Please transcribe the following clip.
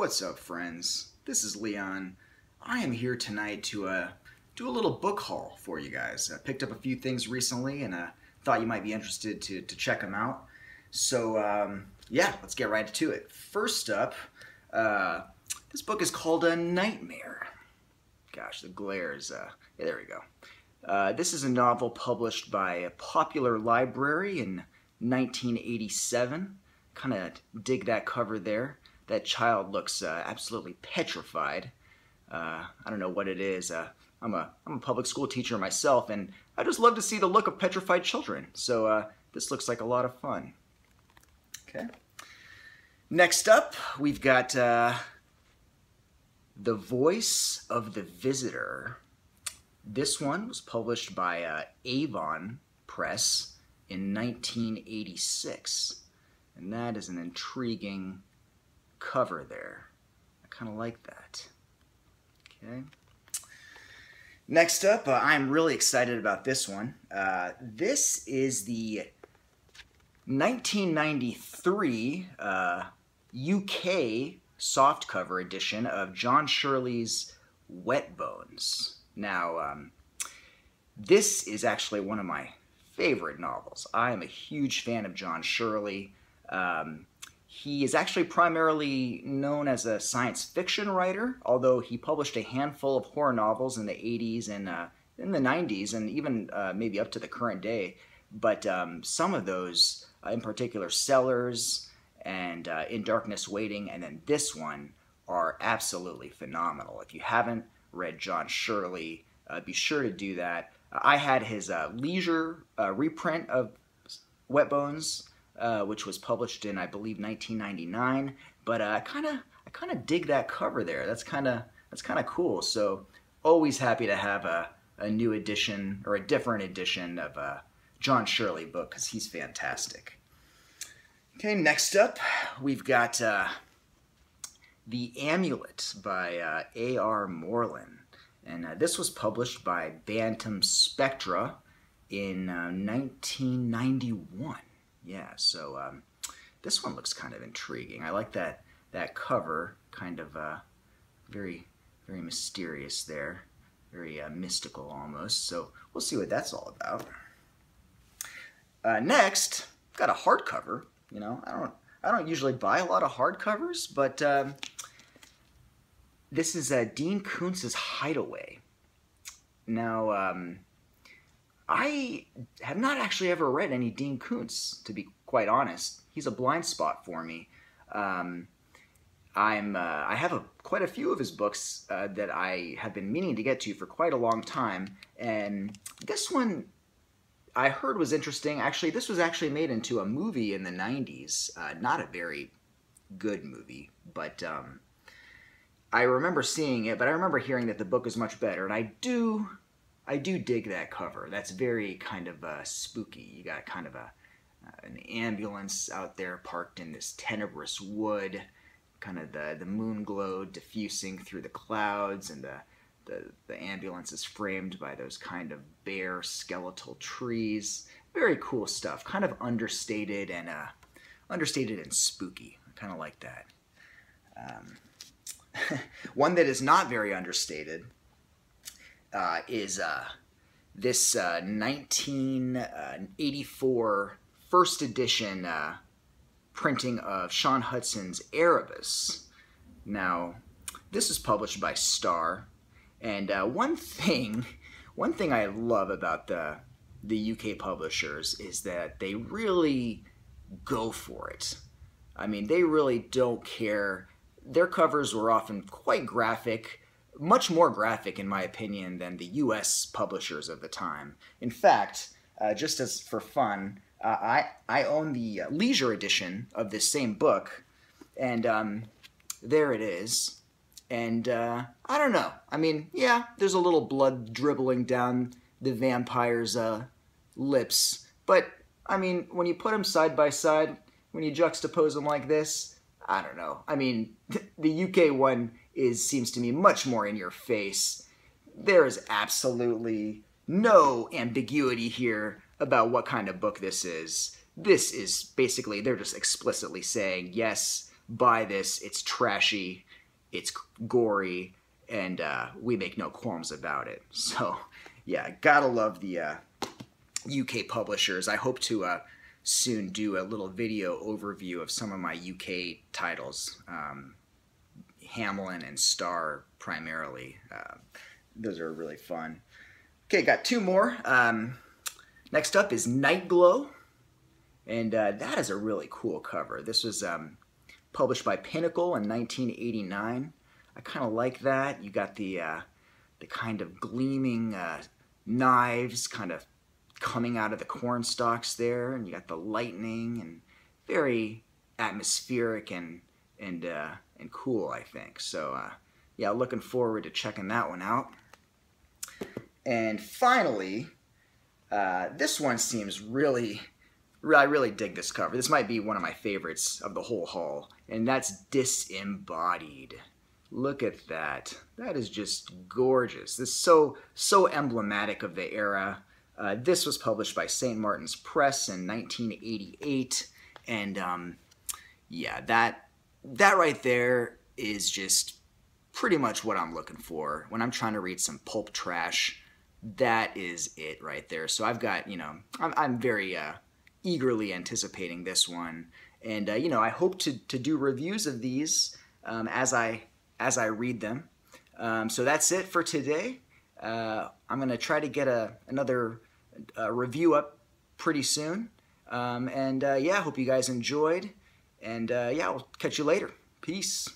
What's up, friends? This is Leon. I am here tonight to do a little book haul for you guys. I picked up a few things recently and thought you might be interested to check them out. So, yeah, let's get right to it. First up, this book is called A Nightmare. Gosh, the glare is, yeah, there we go. This is a novel published by a Popular Library in 1987. Kind of dig that cover there. That child looks absolutely petrified. I don't know what it is. I'm a public school teacher myself, and I just love to see the look of petrified children. So this looks like a lot of fun. Okay. Next up, we've got The Voice of the Visitor. This one was published by Avon Press in 1986. And that is an intriguing cover there. I kind of like that. Okay. Next up, I'm really excited about this one. This is the 1993 UK softcover edition of John Shirley's Wet Bones. Now, this is actually one of my favorite novels. I am a huge fan of John Shirley. He is actually primarily known as a science fiction writer, although he published a handful of horror novels in the 80s and in the 90s, and even maybe up to the current day. But some of those, in particular Sellers and In Darkness Waiting, and then this one, are absolutely phenomenal. If you haven't read John Shirley, be sure to do that. I had his leisure reprint of Wet Bones, which was published in, I believe, 1999. But I kind of dig that cover there. That's kind of cool. So always happy to have a new edition or a different edition of a John Shirley book, because he's fantastic. Okay, next up we've got The Amulet by A.R. Moreland. And this was published by Bantam Spectra in 1991. Yeah, so this one looks kind of intriguing. I like that cover, kind of very, very mysterious there, very mystical almost. So we'll see what that's all about. Next, got a hardcover. You know, I don't usually buy a lot of hardcovers, but this is Dean Koontz's Hideaway. Now, I have not actually ever read any Dean Koontz, to be quite honest. He's a blind spot for me. I have quite a few of his books that I have been meaning to get to for quite a long time, and this one I heard was interesting. Actually, this was actually made into a movie in the 90s. Not a very good movie, but I remember seeing it, but I remember hearing that the book is much better, and I do dig that cover. That's very kind of spooky. You got kind of an ambulance out there parked in this tenebrous wood, kind of the moon glow diffusing through the clouds, and the ambulance is framed by those kind of bare skeletal trees. Very cool stuff. Kind of understated and spooky. I kind of like that. One that is not very understated is this 1984 first edition printing of Sean Hudson's Erebus. Now, this is published by Star, and one thing I love about the UK publishers is that they really go for it. I mean, they really don't care. Their covers were often quite graphic, much more graphic in my opinion than the US publishers of the time. In fact, just as for fun, I own the leisure edition of this same book, and there it is. And I don't know. I mean, yeah, there's a little blood dribbling down the vampire's lips, but I mean, when you put them side by side, when you juxtapose them like this, I don't know. I mean, the UK one seems to me much more in your face. There is absolutely no ambiguity here about what kind of book this is. This is basically, they're just explicitly saying, yes, buy this, it's trashy, it's gory, and we make no qualms about it. So yeah, gotta love the UK publishers. I hope to soon do a little video overview of some of my UK titles, Hamlin and Star primarily. Those are really fun. Okay, got two more. Next up is Night Glow, and that is a really cool cover. This was published by Pinnacle in 1989. I kind of like that. You got the kind of gleaming knives kind of coming out of the corn stalks there, and you got the lightning, and very atmospheric and cool, I think. So yeah, looking forward to checking that one out. And finally, this one seems really, I really dig this cover. This might be one of my favorites of the whole haul, and that's Disembodied. Look at that. That is just gorgeous. This is so emblematic of the era. This was published by St. Martin's Press in 1988, and yeah, that right there is just pretty much what I'm looking for when I'm trying to read some pulp trash. That is it right there. So I've got, I'm very eagerly anticipating this one, and I hope to do reviews of these as I read them. So that's it for today. I'm gonna try to get another review up pretty soon, and yeah, hope you guys enjoyed, and yeah, I'll catch you later. Peace.